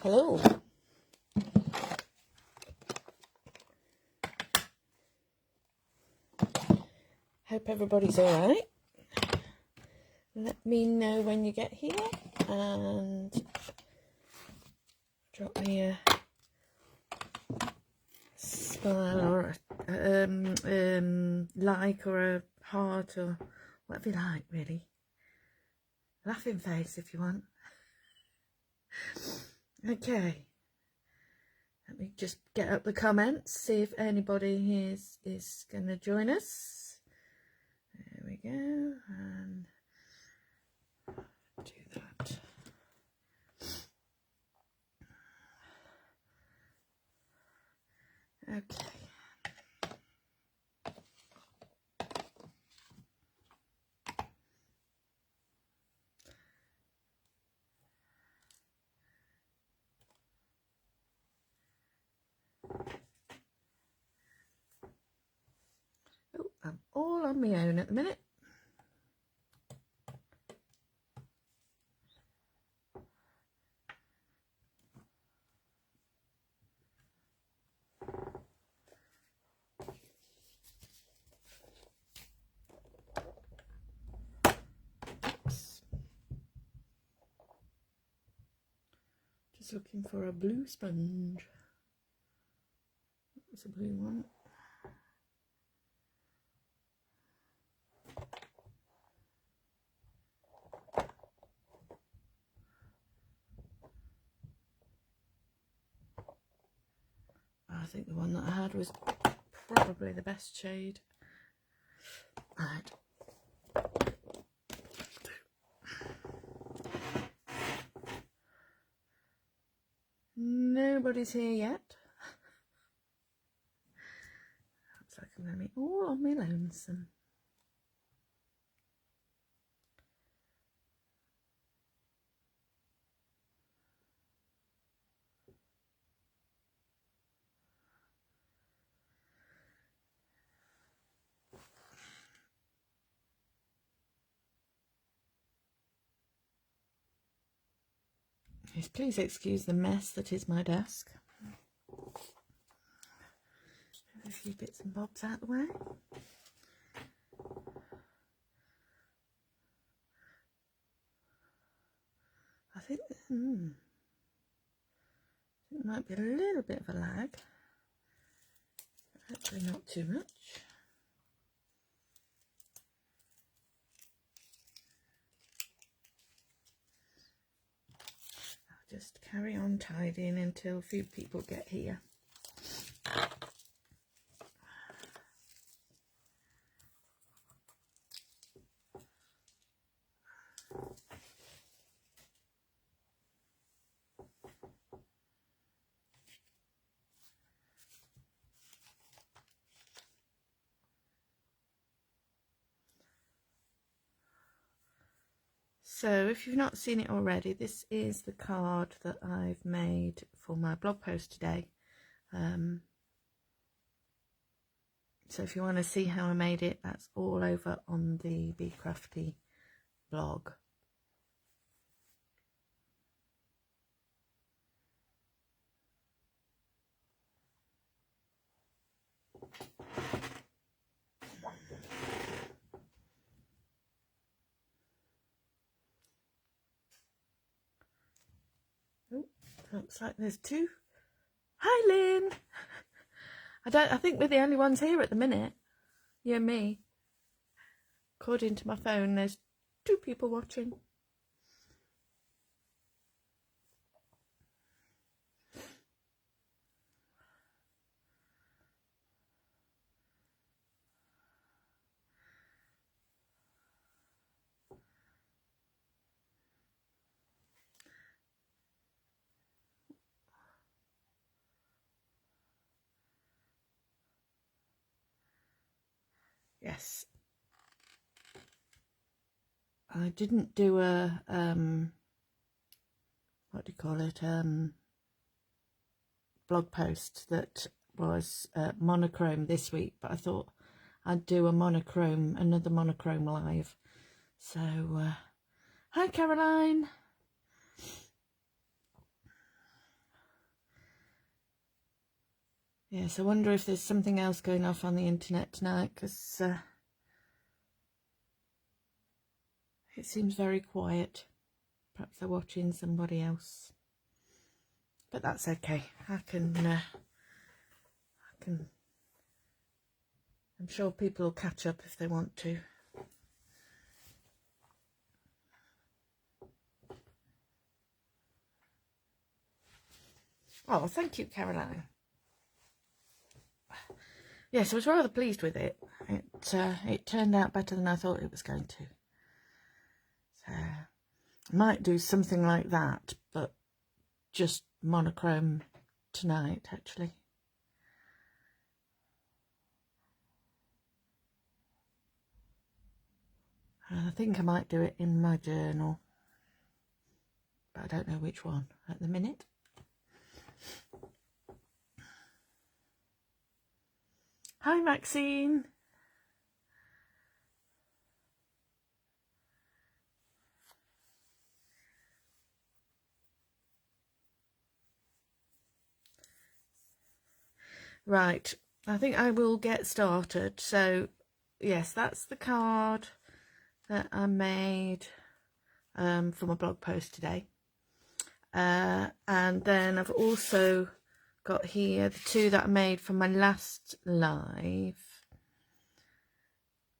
Hello. Hope everybody's all right. Let me know when you get here and drop me a smile or a like or a heart or whatever you like, really. Laughing face if you want. Okay. Let me just get up the comments, see if anybody is going to join us. There we go. And do that. Okay. Oh, I'm all on my own at the minute. Oops. Just looking for a blue sponge. That's a blue one. I think the one that I had was probably the best shade. Right. Nobody's here yet. Looks like I'm going to be all on my lonesome. Yes, please excuse the mess that is my desk. A few bits and bobs out the way. I think there might be a little bit of a lag. Hopefully not too much. I'll just carry on tidying until a few people get here. So if you've not seen it already, this is the card that I've made for my blog post today. So if you want to see how I made it, that's all over on the Be Crafty blog. Oh, looks like there's two. Hi, Lynn. I think we're the only ones here at the minute. You and me. According to my phone, there's two people watching. Yes. I didn't do a, what do you call it, blog post that was monochrome this week, but I thought I'd do another monochrome live. So, hi Caroline. Yes, I wonder if there's something else going off on the internet tonight, because it seems very quiet. Perhaps they're watching somebody else. But that's okay. I'm sure people will catch up if they want to. Oh, thank you, Caroline. Yes, I was rather pleased with it. It turned out better than I thought it was going to. So, I might do something like that, but just monochrome tonight, actually. I think I might do it in my journal, but I don't know which one at the minute. Hi, Maxine. Right, I think I will get started. So, yes, that's the card that I made from a blog post today. And then I've also got here the two that I made from my last live.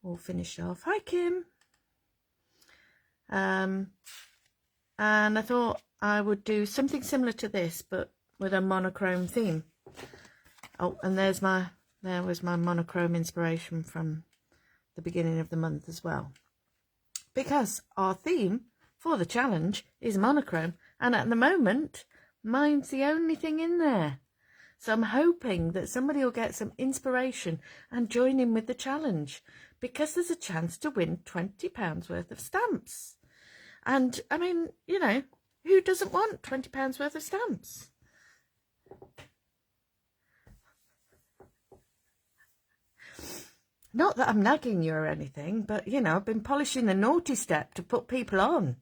All finished off. Hi, Kim. And I thought I would do something similar to this, but with a monochrome theme. Oh, and there was my monochrome inspiration from the beginning of the month as well. Because our theme for the challenge is monochrome, and at the moment, mine's the only thing in there. So I'm hoping that somebody will get some inspiration and join in with the challenge, because there's a chance to win £20 worth of stamps. And, I mean, you know, who doesn't want £20 worth of stamps? Not that I'm nagging you or anything, but, you know, I've been polishing the naughty step to put people on.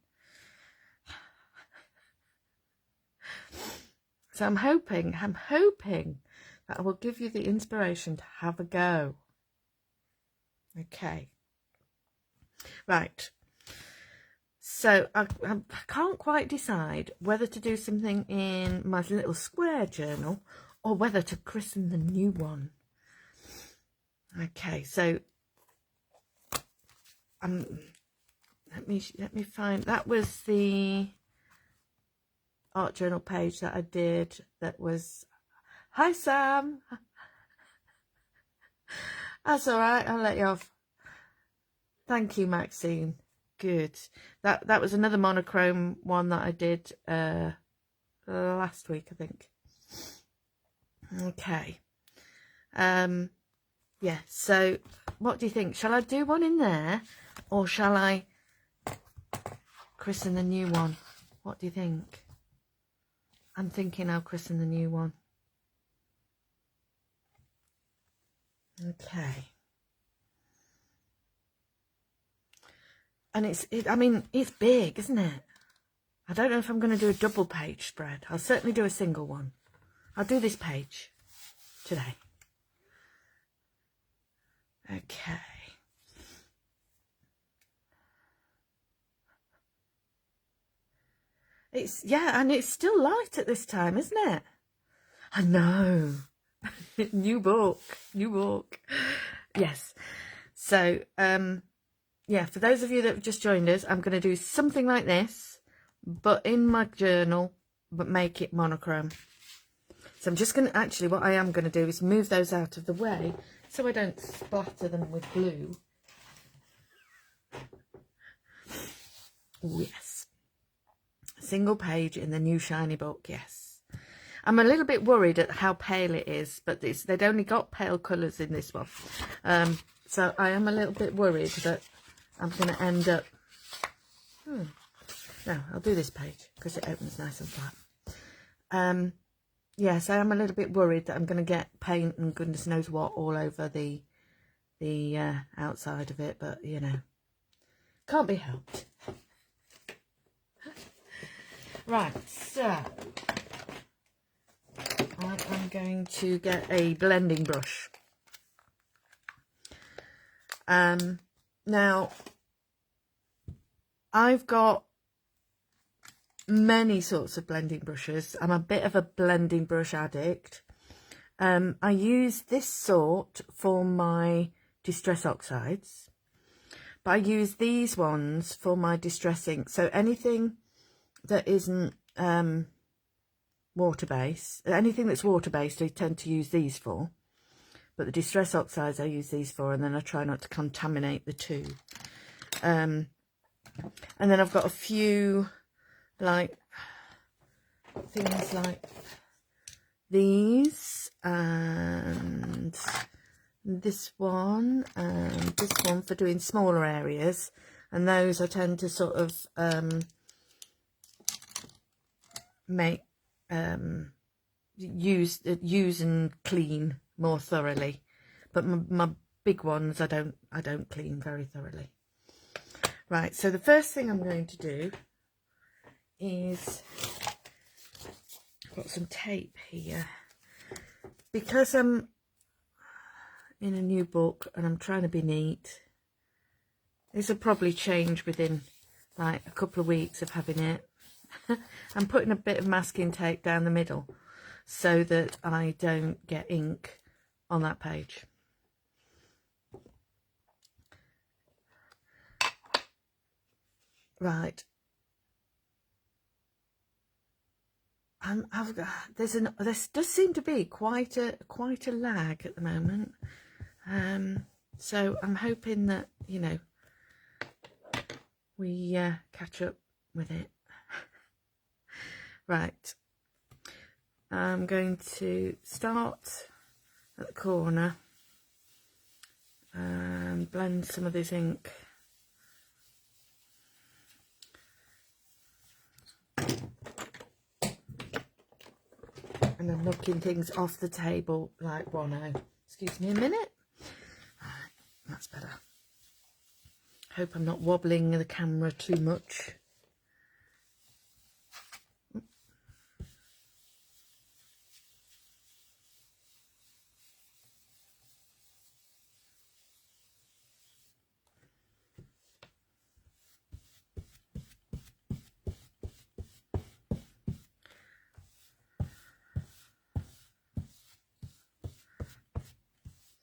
So I'm hoping that I will give you the inspiration to have a go. Okay. Right. So I can't quite decide whether to do something in my little square journal or whether to christen the new one. Okay, so let me find, that was the art journal page that I did that was, hi Sam. That's all right, I'll let you off. Thank you, Maxine. Good. That was another monochrome one that I did last week, I think. Okay. Yeah, so what do you think? Shall I do one in there, or shall I christen the new one? What do you think? I'm thinking I'll christen the new one. Okay. And I mean, it's big, isn't it? I don't know if I'm going to do a double page spread. I'll certainly do a single one. I'll do this page today. Okay. And it's still light at this time, isn't it? I know. New book. Yes. So, yeah, for those of you that have just joined us, I'm going to do something like this, but in my journal, but make it monochrome. So I'm just going to, actually, what I am going to do is move those out of the way so I don't splatter them with glue. Oh, yes. Single page in the new shiny book, yes. I'm a little bit worried at how pale it is, but they'd only got pale colours in this one. So I am a little bit worried that I'm going to end up... No, I'll do this page because it opens nice and flat. Yes, I am a little bit worried that I'm going to get paint and goodness knows what all over the outside of it, but, you know, can't be helped. Right, so I I'm going to get a blending brush. Now, I've got many sorts of blending brushes. I'm a bit of a blending brush addict. I use this sort for my distress oxides, but I use these ones for my distress ink. So anything that isn't water-based, anything that's water-based, I tend to use these for. But the distress oxides I use these for, and then I try not to contaminate the two. And then I've got a few like things like these, and this one, and this one for doing smaller areas, and those I tend to sort of make use and clean more thoroughly, but my big ones I don't clean very thoroughly. Right, so the first thing I'm going to do is, I've got some tape here because I'm in a new book and I'm trying to be neat. This will probably change within like a couple of weeks of having it. I'm putting a bit of masking tape down the middle so that I don't get ink on that page. Right. There does seem to be quite a lag at the moment. So I'm hoping that, you know, we catch up with it. Right. I'm going to start at the corner and blend some of this ink. And I'm knocking things off the table like one-o. Excuse me a minute. Right, that's better. Hope I'm not wobbling the camera too much.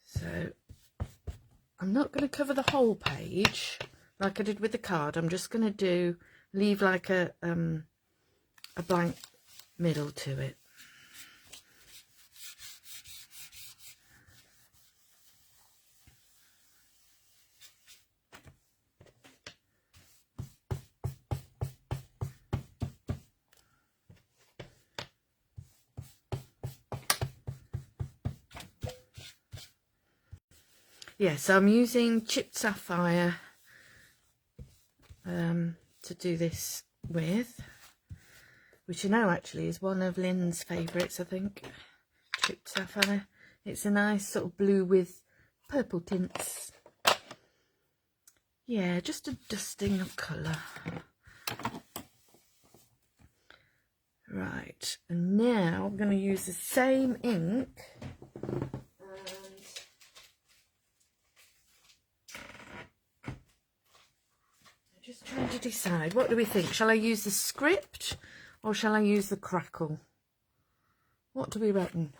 So I'm not going to cover the whole page like I did with the card. I'm just going to leave like a blank middle to it. Yeah, so I'm using chipped sapphire to do this with, which you know actually is one of Lynn's favourites, I think. Chipped sapphire. It's a nice sort of blue with purple tints. Yeah, just a dusting of colour. Right, and now I'm going to use the same ink. Just trying to decide, what do we think? Shall I use the script or shall I use the crackle? What do we reckon?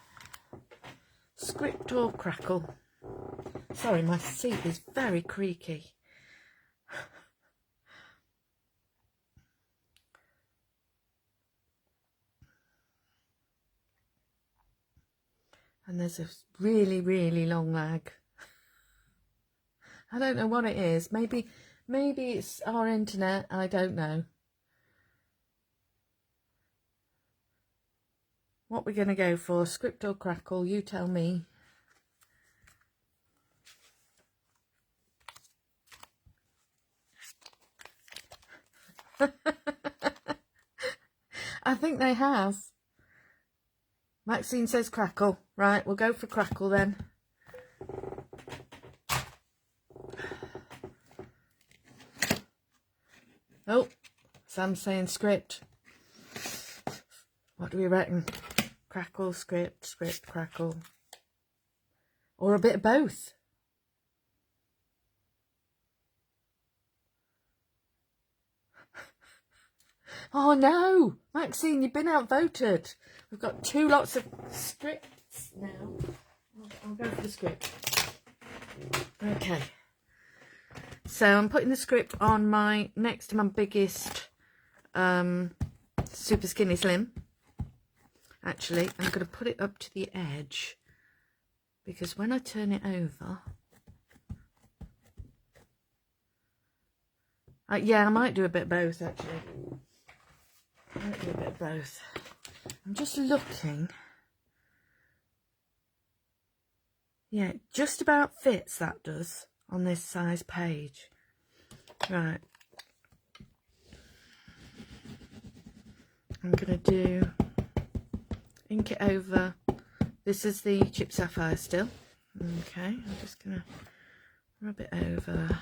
Script or crackle? Sorry, my seat is very creaky. And there's a really, really long lag. I don't know what it is. Maybe it's our internet. I don't know. What we're going to go for, script or crackle, you tell me. I think they have. Maxine says crackle. Right, we'll go for crackle then. Oh, Sam's saying script. What do we reckon? crackle, script, script, crackle. Or a bit of both. Oh no, Maxine, you've been outvoted. We've got 2 lots of scripts now. I'll go for the script. Okay. So I'm putting the script on my next to my biggest Super Skinny Slim. Actually, I'm going to put it up to the edge because when I turn it over, yeah, I might do a bit of both actually. I might do a bit of both. I'm just looking. Yeah, it just about fits, that does, on this size page. Right. I'm going to do ink it over. This is the Chip Sapphire still. Okay, I'm just going to rub it over.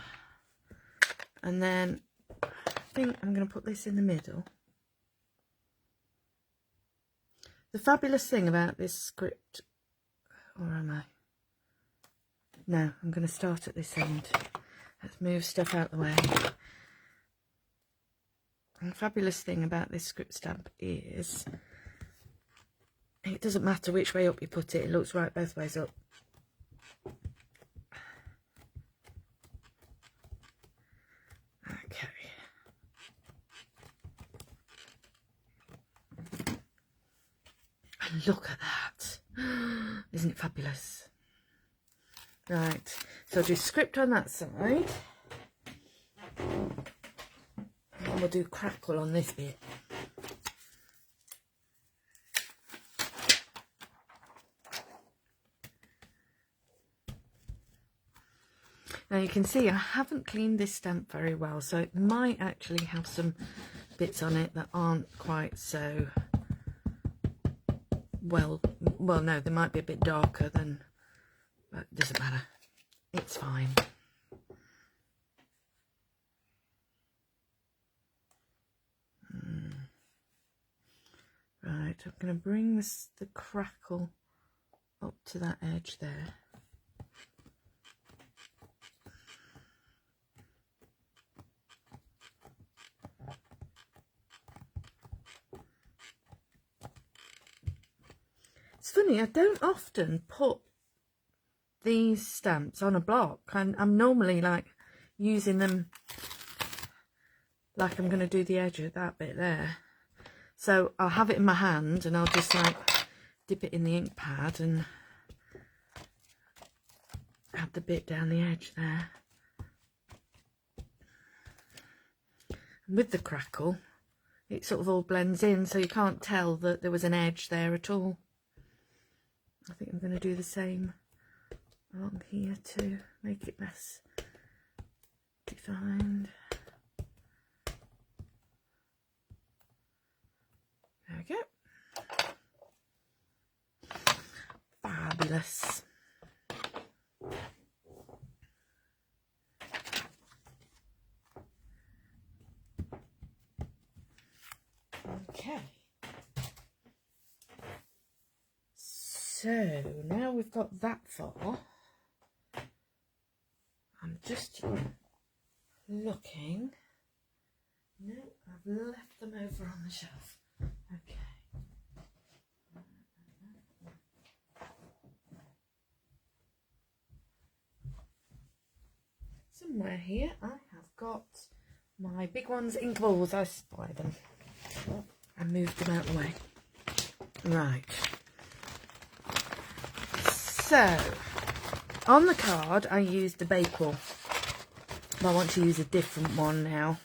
And then I think I'm going to put this in the middle. The fabulous thing about this script, or am I? No, I'm going to start at this end. Let's move stuff out the way. And the fabulous thing about this script stamp is it doesn't matter which way up you put it, it looks right both ways up. Okay. And look at that. Isn't it fabulous? Right, so I'll do script on that side. And we'll do crackle on this bit. Now you can see I haven't cleaned this stamp very well, so it might actually have some bits on it that aren't quite so well, no, they might be a bit darker than, but it doesn't matter. It's fine. Right, I'm going to bring the crackle up to that edge there. It's funny, I don't often put these stamps on a block. I'm normally like using them like I'm going to do the edge of that bit there. So I'll have it in my hand and I'll just like dip it in the ink pad and add the bit down the edge there. And with the crackle, it sort of all blends in, so you can't tell that there was an edge there at all. I think I'm going to do the same along here to make it less defined. There we go. Fabulous. Okay. So now we've got that far. I'm just looking. No, I've left them over on the shelf. Okay. Somewhere here I have got my big ones ink balls. I spy them. I moved them out of the way. Right. So, on the card I used the Bakewell. But I want to use a different one now.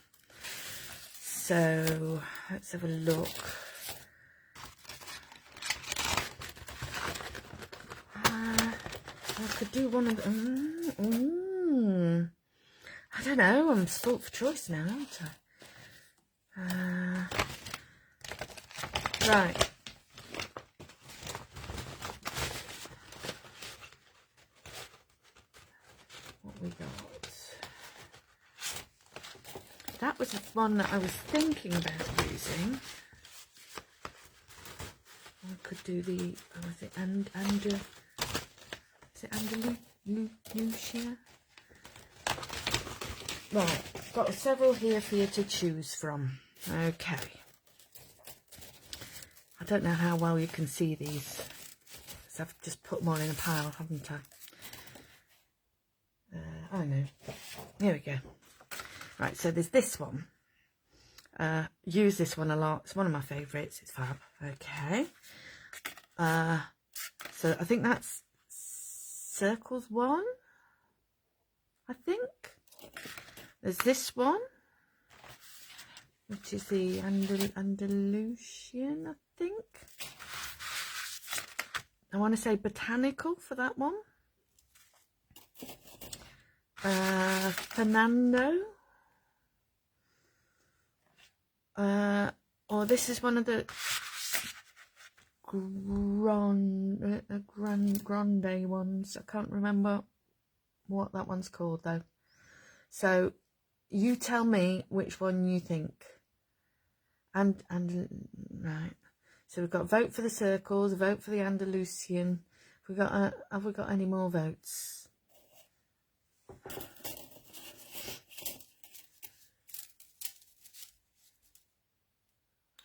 So, let's have a look. I could do one of them. I don't know, I'm spoilt for choice now, aren't I? Right. What we got? That was one that I was thinking about using. I could do the, oh, is it Andalusia? Right, got several here for you to choose from. Okay. I don't know how well you can see these, because I've just put them all in a pile, haven't I? I know. Here we go. Right, so there's this one. Use this one a lot. It's one of my favourites. It's fab. Okay. So I think that's circles 1. I think. There's this one, which is the Andalusian, I think. I want to say botanical for that one. Fernando. Or this is one of the grande ones. I can't remember what that one's called though. So you tell me which one you think. And right. So we've got vote for the circles, vote for the Andalusian. Have we got any more votes?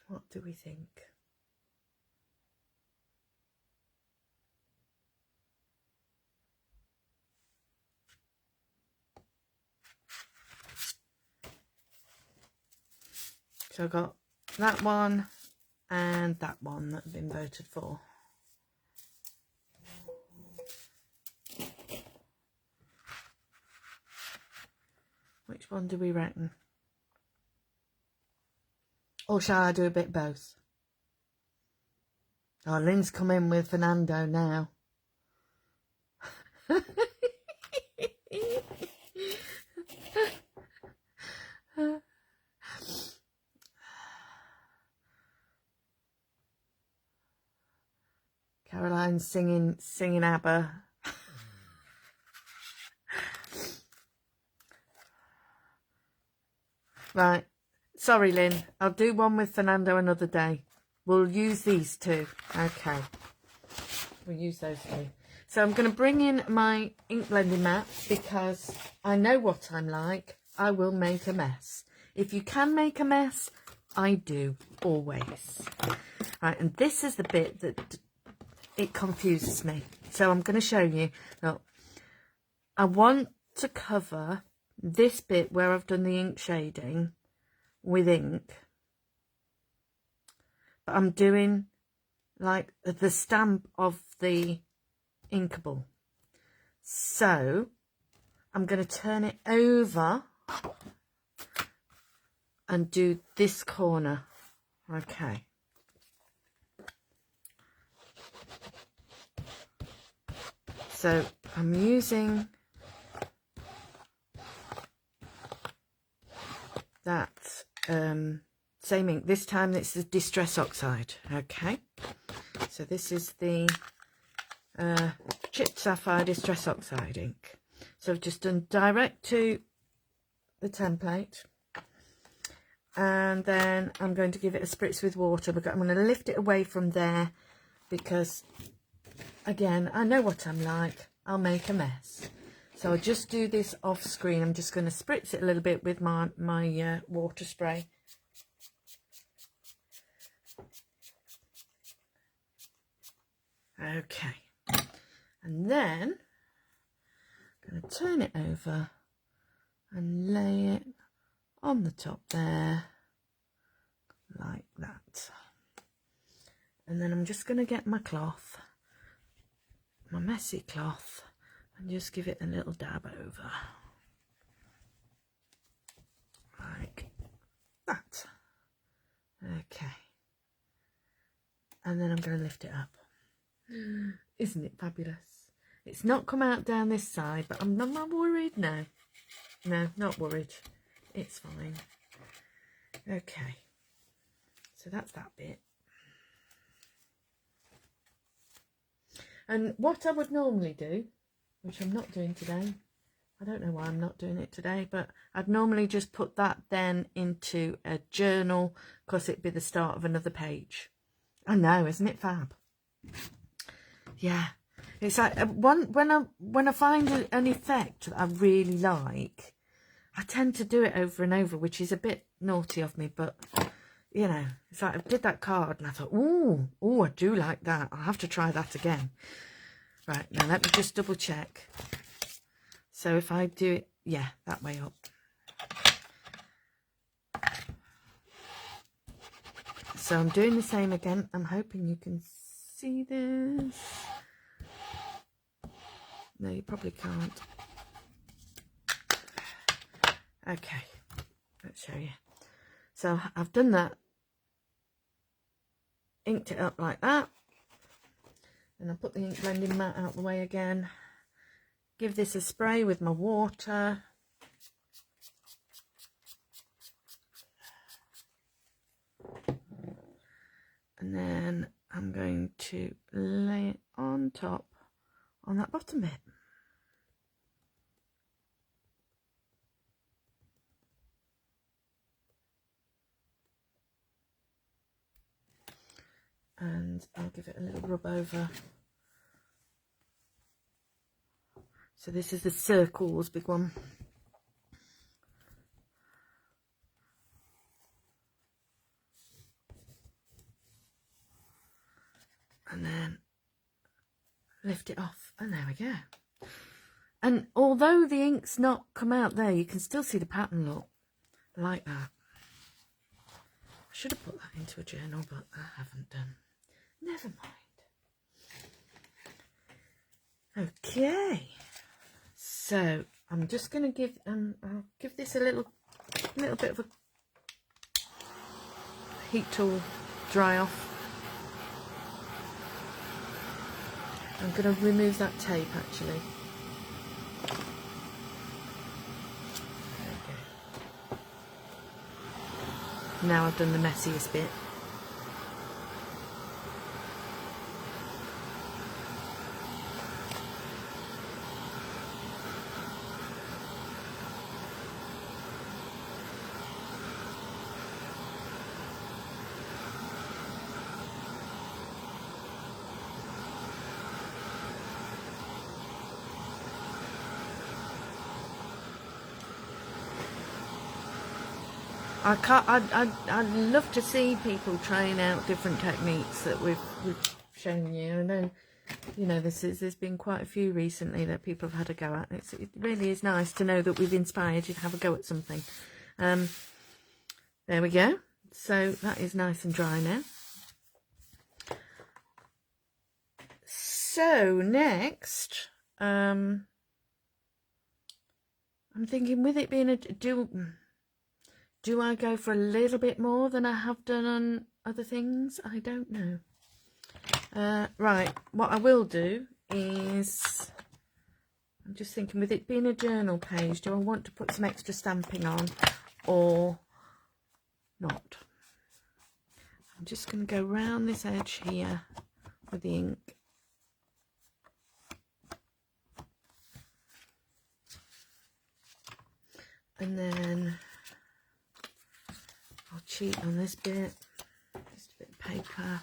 What do we think? So I've got that one and that one that have been voted for. Which one do we reckon? Or shall I do a bit both? Oh, Lynn's come in with Fernando now. Caroline's singing ABBA. Right. Sorry, Lynn. I'll do one with Fernando another day. We'll use these two. Okay. We'll use those two. So I'm going to bring in my ink blending mat because I know what I'm like. I will make a mess. If you can make a mess, I do. Always. Right. And this is the bit that it confuses me. So I'm going to show you. Look, I want to cover this bit where I've done the ink shading with ink, but I'm doing like the stamp of the inkable. So I'm going to turn it over and do this corner. Okay. So I'm using that same ink. This time it's the Distress Oxide. Okay. So this is the Chipped Sapphire Distress Oxide ink. So I've just done direct to the template. And then I'm going to give it a spritz with water. But I'm going to lift it away from there because, again, I know what I'm like. I'll make a mess. So I'll just do this off screen. I'm just going to spritz it a little bit with my water spray. Okay. And then I'm going to turn it over and lay it on the top there like that. And then I'm just going to get my cloth, my messy cloth, and just give it a little dab over like that. Okay. And then I'm going to lift it up. Isn't it fabulous? It's not come out down this side, but I'm not worried now. No, not worried. It's fine. Okay. So that's that bit. And what I would normally do, which I'm not doing today, I don't know why I'm not doing it today, but I'd normally just put that then into a journal because it'd be the start of another page. I know, isn't it fab? Yeah. It's like when I find an effect that I really like, I tend to do it over and over, which is a bit naughty of me, but you know, it's like I did that card and I thought, ooh, I do like that. I'll have to try that again. Right, now let me just double check. So if I do it, yeah, that way up. So I'm doing the same again. I'm hoping you can see this. No, you probably can't. Okay, let's show you. So I've done that. Inked it up like that. And I put the ink blending mat out the way again. Give this a spray with my water. And then I'm going to lay it on top on that bottom bit. And I'll give it a little rub over. So this is the circles, big one. And then lift it off, and there we go. And although the ink's not come out there, you can still see the pattern look like that. I should have put that into a journal, but I haven't done. Never mind. Okay, so I'm just going to give I'll give this a little bit of a heat tool dry off. I'm going to remove that tape actually. Okay. Now I've done the messiest bit. I'd love to see people trying out different techniques that we've shown you. I know, you know, there's been quite a few recently that people have had a go at. It really is nice to know that we've inspired you to have a go at something. There we go. So that is nice and dry now. So next, I'm thinking with it being a do I go for a little bit more than I have done on other things? I don't know. Right, what I will do is, I'm just thinking with it being a journal page, do I want to put some extra stamping on or not? I'm just going to go round this edge here with the ink. And then I'll cheat on this bit, just a bit of paper.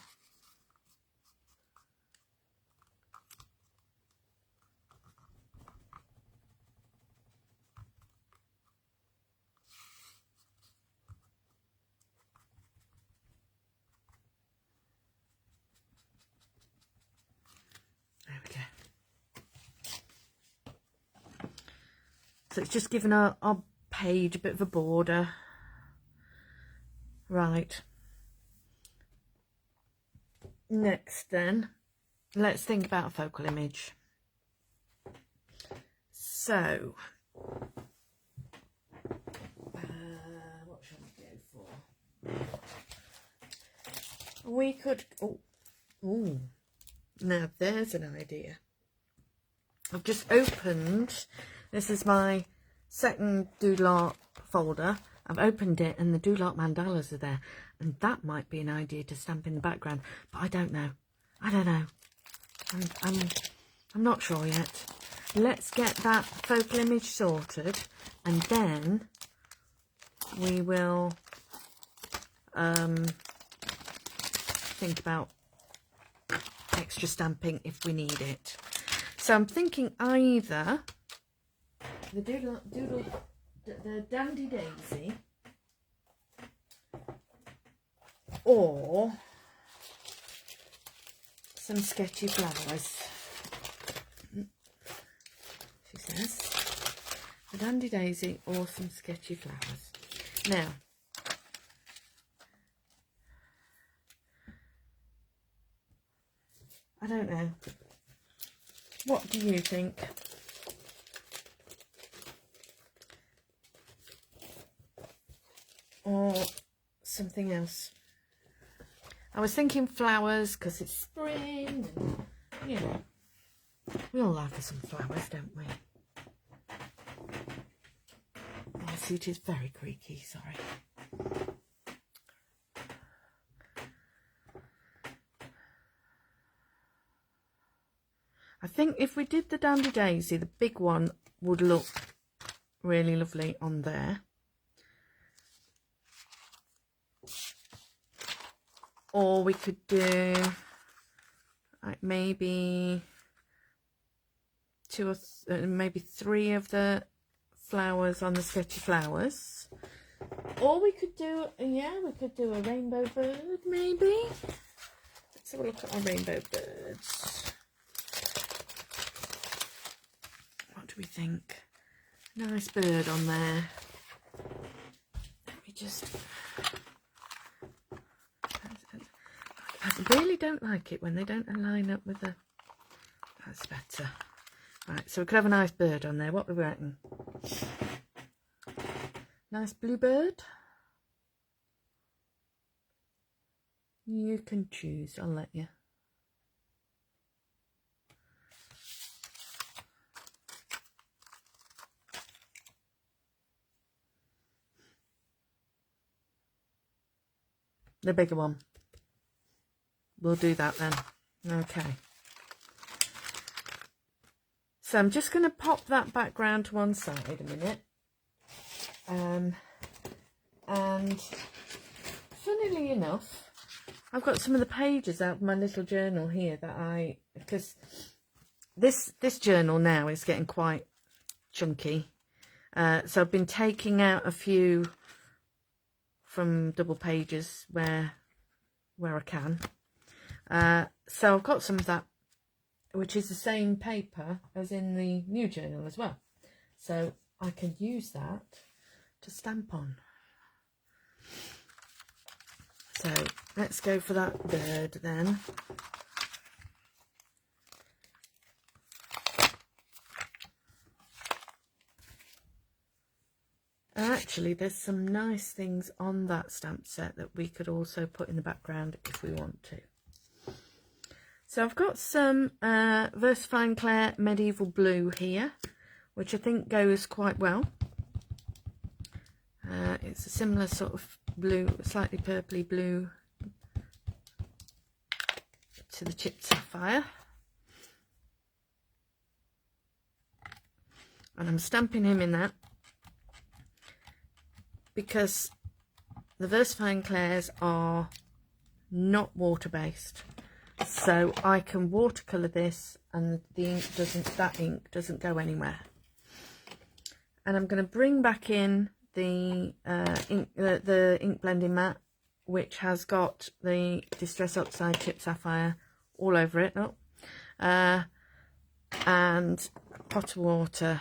There we go. So it's just giving our page a bit of a border. Right, next then, let's think about a focal image. So, what shall we go for? We could, oh, now there's an idea. I've just opened, this is my second doodle art folder. I've opened it and the doodle art mandalas are there, and that might be an idea to stamp in the background, but I don't know. I'm not sure yet. Let's get that focal image sorted, and then we will think about extra stamping if we need it. So I'm thinking either the the Dandy Daisy or some sketchy flowers. She says the Dandy Daisy or some sketchy flowers. Now, I don't know. What do you think? Or something else? I was thinking flowers because it's spring and, you know, we all like some flowers, don't we? My suit is very creaky, sorry. I think if we did the Dandy Daisy, the big one would look really lovely on there. Or we could do like maybe two or maybe three of the flowers on the sketchy flowers. Or we could do, yeah, we could do a rainbow bird maybe. Let's have a look at our rainbow birds. What do we think? Nice bird on there. Let me just... I really don't like it when they don't line up with the... That's better. Right, so we could have a nice bird on there. What do we reckon? Nice blue bird. You can choose. I'll let you. The bigger one. We'll do that then. Okay. So I'm just going to pop that background to one side a minute. And funnily enough, I've got some of the pages out of my little journal here that because this journal now is getting quite chunky. So I've been taking out a few from double pages where I can. So I've got some of that, which is the same paper as in the new journal as well. So I can use that to stamp on. So let's go for that bird then. Actually, there's some nice things on that stamp set that we could also put in the background if we want to. So I've got some Versafine Claire Medieval Blue here, which I think goes quite well. It's a similar sort of blue, slightly purpley blue to the Chipped Sapphire. And I'm stamping him in that because the Versafine Clairs are not water-based. So I can watercolour this and that ink doesn't go anywhere. And I'm going to bring back in the ink blending mat, which has got the Distress Oxide Chipped Sapphire all over it. And a pot of water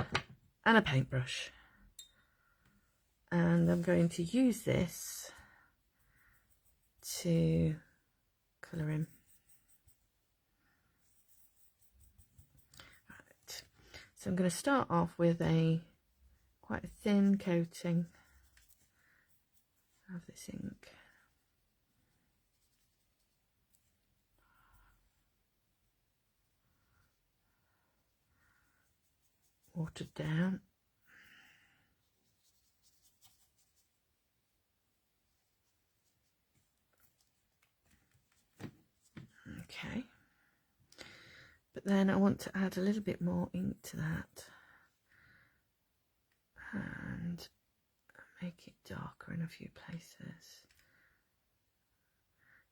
and a paintbrush. And I'm going to use this to colour him. So I'm going to start off with quite a thin coating of this ink. Watered down. Okay. But then I want to add a little bit more ink to that and make it darker in a few places.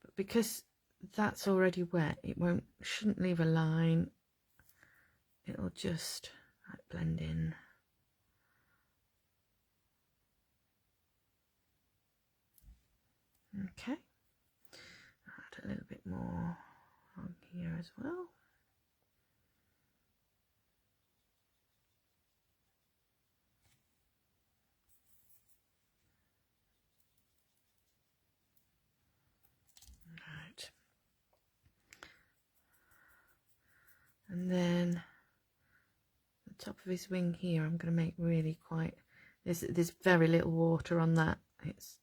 But because that's already wet, it shouldn't leave a line. It'll just like blend in. Okay, add a little bit more on here as well. Right, and then the top of his wing here, I'm going to make really quite. There's very little water on that. It's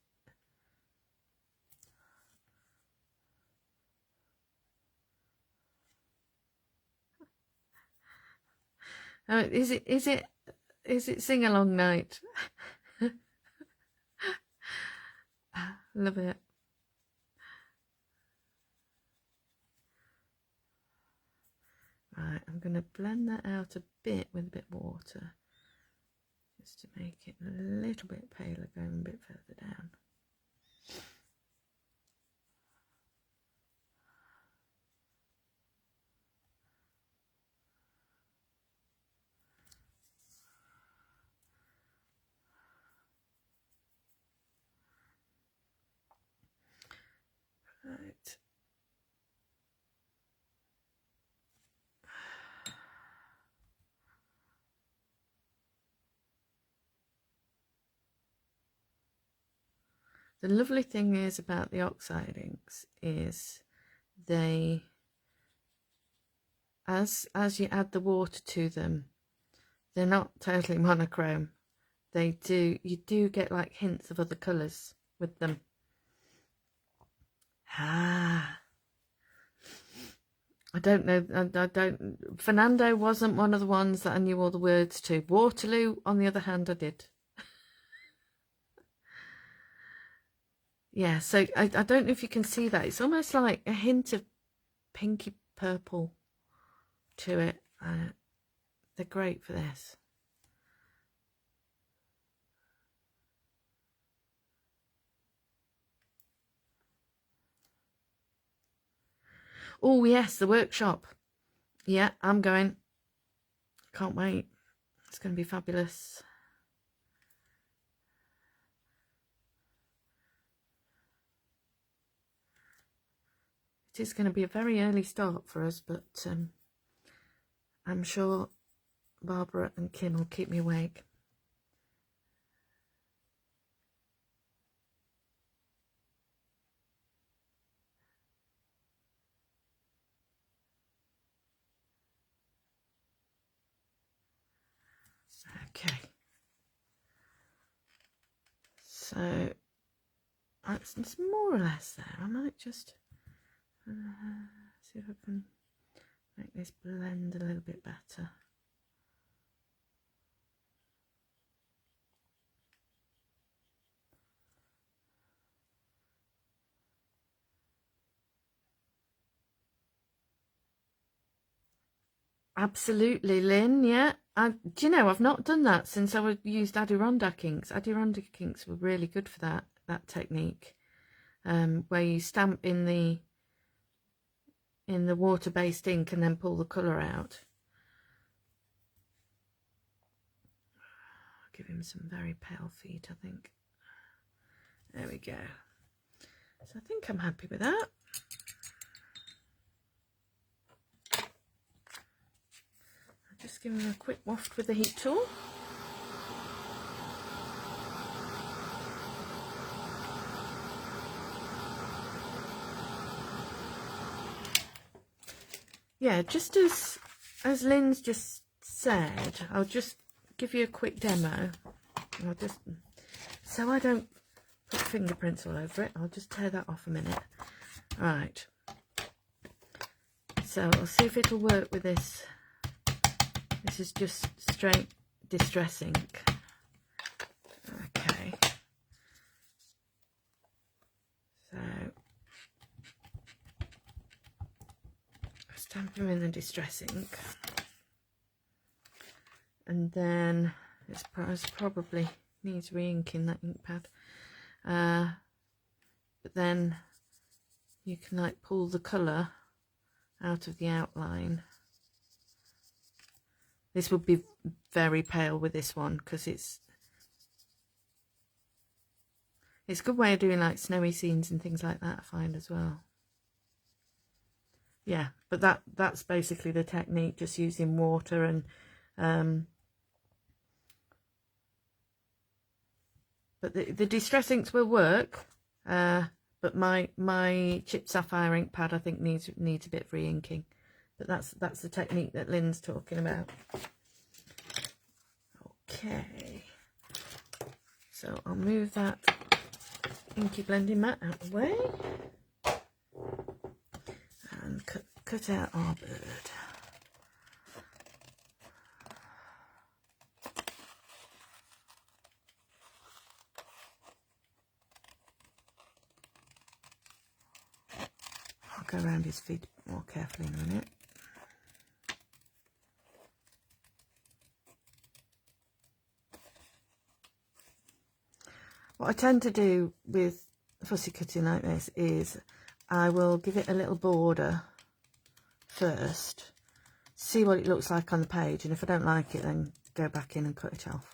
is it sing along night? Love it. Right, I'm going to blend that out a bit with a bit of water, just to make it a little bit paler, going a bit further down. Right. The lovely thing is about the oxide inks is they, as you add the water to them, they're not totally monochrome. You do get like hints of other colours with them. I don't know. I don't. Fernando wasn't one of the ones that I knew all the words to. Waterloo, on the other hand, I did. Yeah, so I don't know if you can see that. It's almost like a hint of pinky purple to it. They're great for this. Oh yes, the workshop. Yeah, I'm going. Can't wait. It's going to be fabulous. It is going to be a very early start for us, but I'm sure Barbara and Kim will keep me awake. Okay. So it's more or less there. I might just see if I can make this blend a little bit better. Absolutely, Lynn. Yeah. Do you know, I've not done that since I used Adirondack inks. Adirondack inks were really good for that technique, where you stamp in the water-based ink and then pull the colour out. I'll give him some very pale feet, I think. There we go. So I think I'm happy with that. I'll just give him a quick waft with the heat tool. Yeah, just as Lynn's just said, I'll just give you a quick demo. I'll just, so I don't put fingerprints all over it, I'll just tear that off a minute. Right. So I'll see if it'll work with this. This is just straight distress ink. Okay. So stamp him in the distress ink. And then it probably needs re-inking that ink pad. But then you can like pull the colour out of the outline. This would be very pale with this one because it's a good way of doing like snowy scenes and things like that, I find as well. Yeah, but that's basically the technique, just using water and but the Distress inks will work, but my chipped sapphire ink pad I think needs a bit of re-inking. But that's the technique that Lynn's talking about. Okay, so I'll move that inky blending mat out of the way and cut out our bird. I'll go around his feet more carefully in a minute. What I tend to do with fussy cutting like this is I will give it a little border first, see what it looks like on the page, and if I don't like it then go back in and cut it off.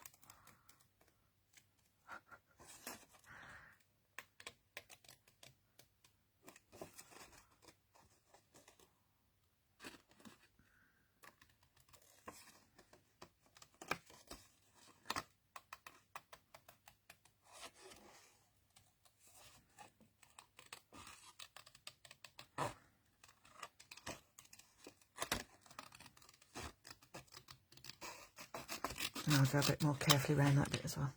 And I'll go a bit more carefully around that bit as well.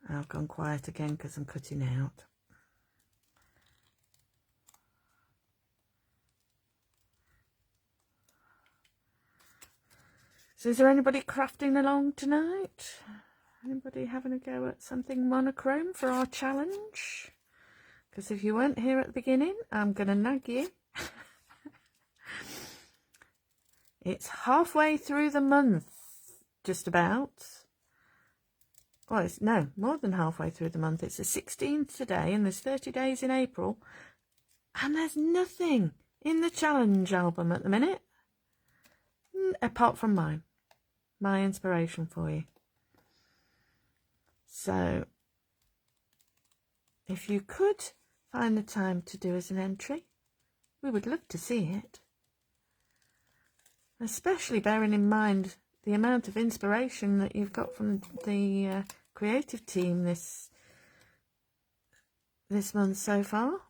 I've gone quiet again because I'm cutting out. So is there anybody crafting along tonight? Anybody having a go at something monochrome for our challenge? Because if you weren't here at the beginning, I'm going to nag you. It's halfway through the month, just about. Well, it's no, more than halfway through the month. It's the 16th today and there's 30 days in April. And there's nothing in the challenge album at the minute. Apart from mine. My inspiration for you. So, if you could find the time to do as an entry, we would love to see it. Especially bearing in mind the amount of inspiration that you've got from the creative team this month so far.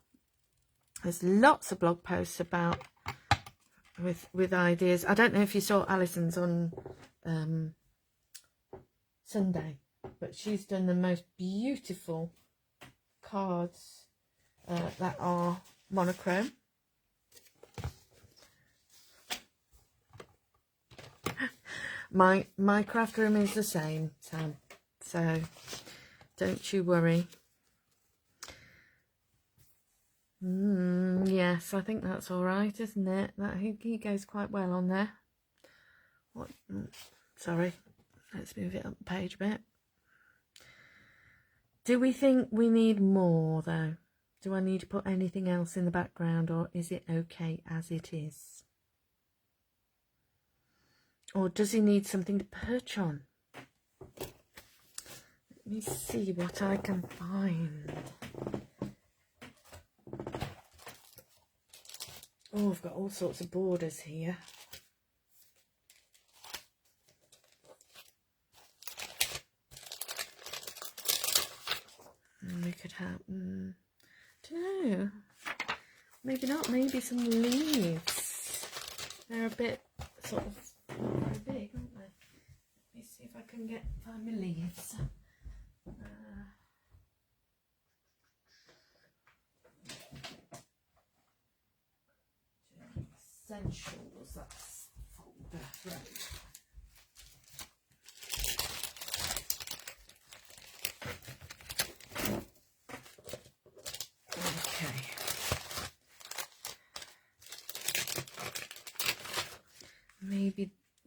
There's lots of blog posts about with ideas. I don't know if you saw Alison's on Sunday, but she's done the most beautiful cards that are monochrome. My craft room is the same, Sam, so don't you worry. Yes, I think that's all right, isn't it? That he goes quite well on there. What? Sorry, let's move it up the page a bit. Do we think we need more though? Do I need to put anything else in the background, or is it okay as it is? Or does he need something to perch on? Let me see what I can find. Oh, I've got all sorts of borders here. And we could have, don't know, maybe not, maybe some leaves. They're a bit sort of very big, aren't they? Let me see if I can find my leaves. Essentials, that's folder, right.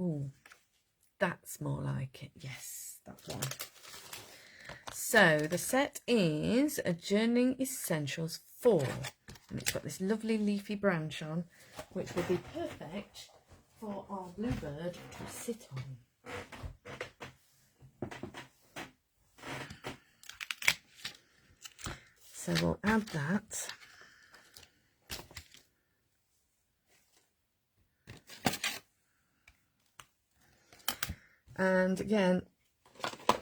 Oh, that's more like it. Yes, that one. So the set is a Journaling Essentials 4. And it's got this lovely leafy branch on, which will be perfect for our bluebird to sit on. So we'll add that. And again,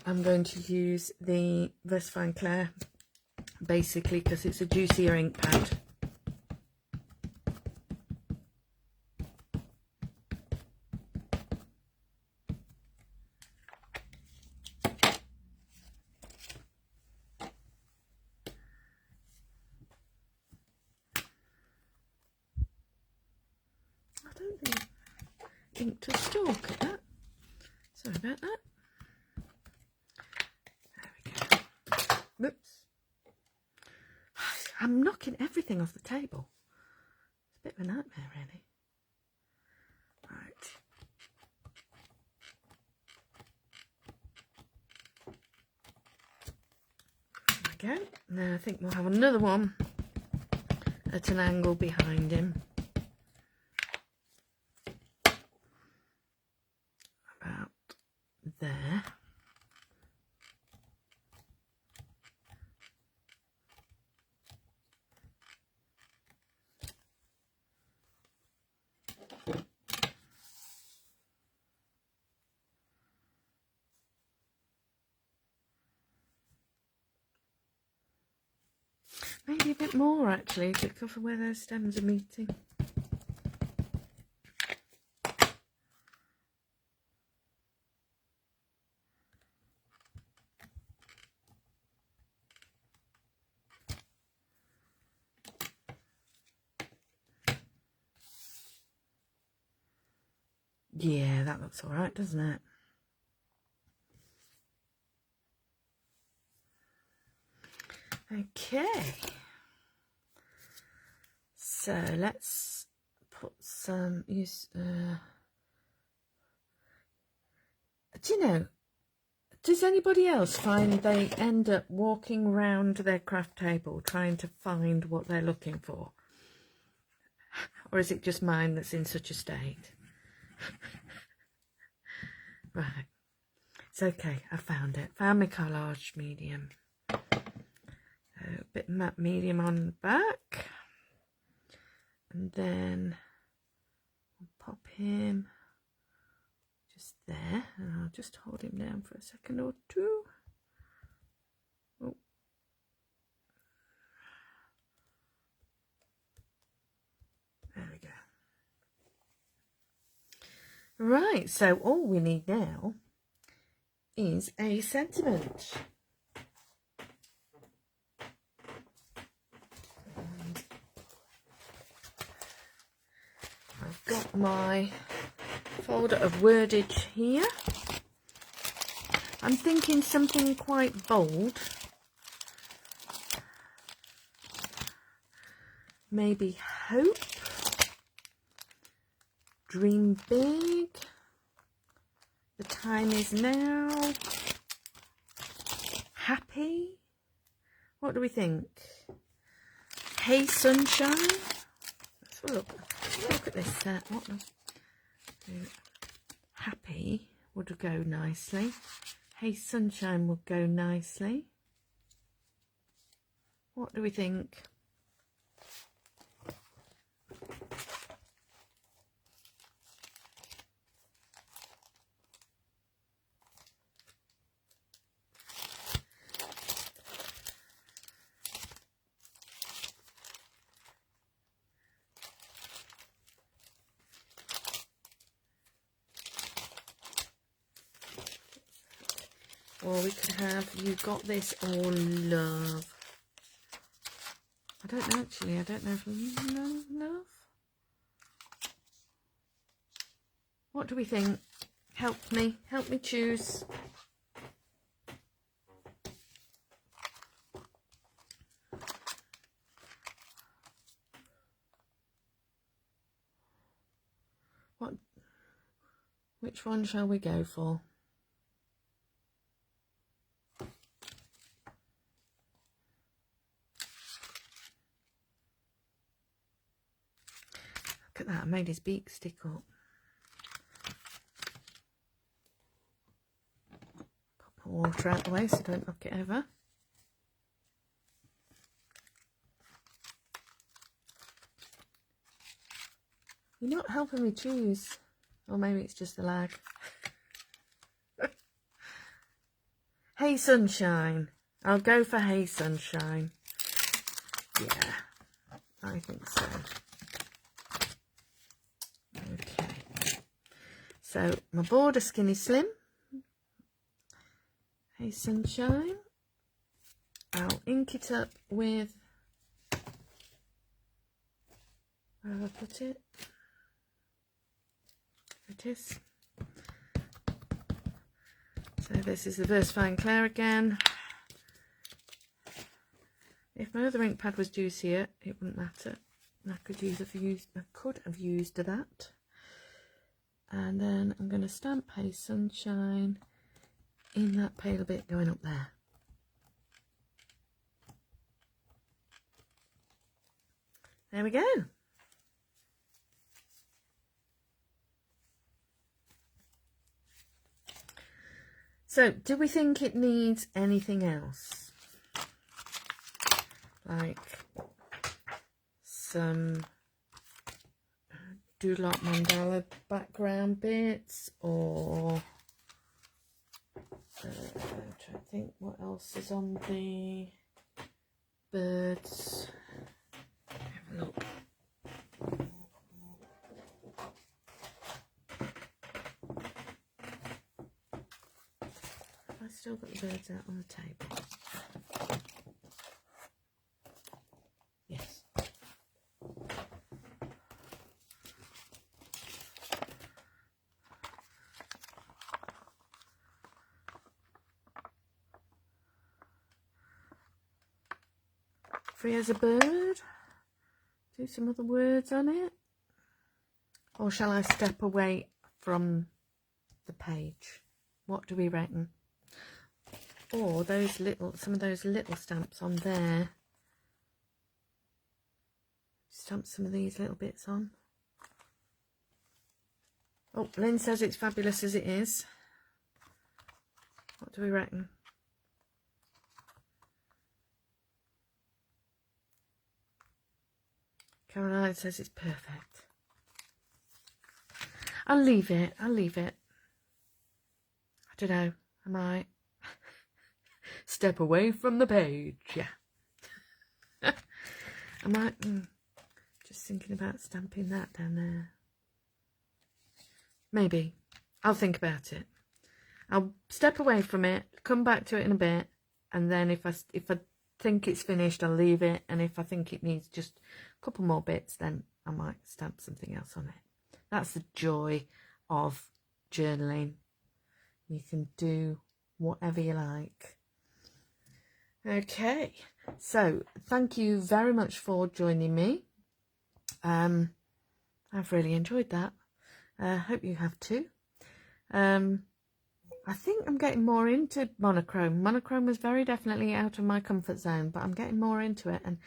I'm going to use the VersaFine Clair, basically because it's a juicier ink pad. I don't think ink to stalk at that. Sorry about that. There we go. Whoops. I'm knocking everything off the table. It's a bit of a nightmare, really. Right. There we go. Now I think we'll have another one at an angle behind him. About there. Maybe a bit more actually to cover where those stems are meeting. Yeah, that looks alright, doesn't it? Okay. So let's put some use. Do you know? Does anybody else find they end up walking round their craft table trying to find what they're looking for, or is it just mine that's in such a state? Right. It's okay. I found it. Found my collage medium. A bit matte medium on the back, and then I'll pop him just there, and I'll just hold him down for a second or two. Oh. There we go. Right, so all we need now is a sentiment. I've got my folder of wordage here. I'm thinking something quite bold. Maybe hope, dream big, the time is now, happy. What do we think? Hey sunshine. Let's have a look. Look at this set. What was happy would go nicely. Hey sunshine would go nicely. What do we think? Or we could have you got this or love. I don't know actually. I don't know if love. What do we think? Help me choose. Which one shall we go for? Look at that, I made his beak stick up. Put my water out the way so I don't knock it over. You're not helping me choose. Or maybe it's just the lag. Hey Sunshine. I'll go for Hey Sunshine. Yeah, I think so. Okay. So my border Skinny Slim. Hey Sunshine. I'll ink it up with, where have I put it? There it is. So this is the VersaFine Claire again. If my other ink pad was juicier, it wouldn't matter. I could have used that. And then I'm going to stamp Hey Sunshine in that pale bit going up there. There we go. So, do we think it needs anything else? Like some Doodlot Mandala background bits, or I'm trying to think what else is on the birds. Have a look. I've still got the birds out on the table. Yes. Free as a bird. Do some other words on it. Or shall I step away from the page? What do we reckon? Or those little, some of those little stamps on there. Stamp some of these little bits on. Oh, Lynn says it's fabulous as it is. What do we reckon? Caroline says it's perfect. I'll leave it. I'll leave it. I don't know. I might step away from the page. Yeah. I might. Just thinking about stamping that down there. Maybe. I'll think about it. I'll step away from it, come back to it in a bit, and then if I think it's finished, I'll leave it. And if I think it needs just a couple more bits, then I might stamp something else on it. That's the joy of journaling. You can do whatever you like. Okay, so thank you very much for joining me. I've really enjoyed that. Hope you have too. I think I'm getting more into monochrome. Monochrome was very definitely out of my comfort zone, but I'm getting more into it. And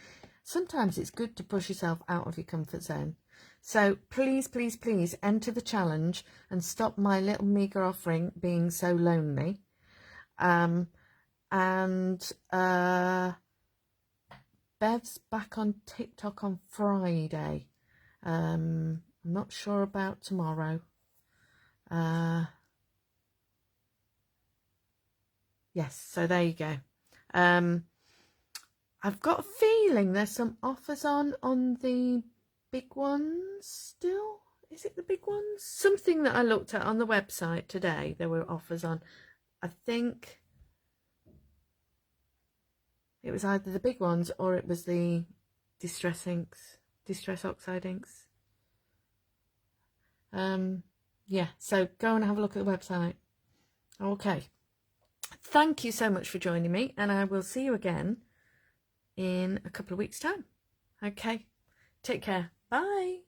sometimes it's good to push yourself out of your comfort zone. So please, please, please enter the challenge and stop my little meagre offering being so lonely. Bev's back on TikTok on Friday. I'm not sure about tomorrow. Yes, so there you go. I've got a feeling there's some offers on the big ones still. Is it the big ones? Something that I looked at on the website today, there were offers on. I think it was either the big ones or it was the Distress inks, Distress Oxide inks. Yeah, so go and have a look at the website. Okay. Thank you so much for joining me, and I will see you again in a couple of weeks' time. Okay. Take care. Bye.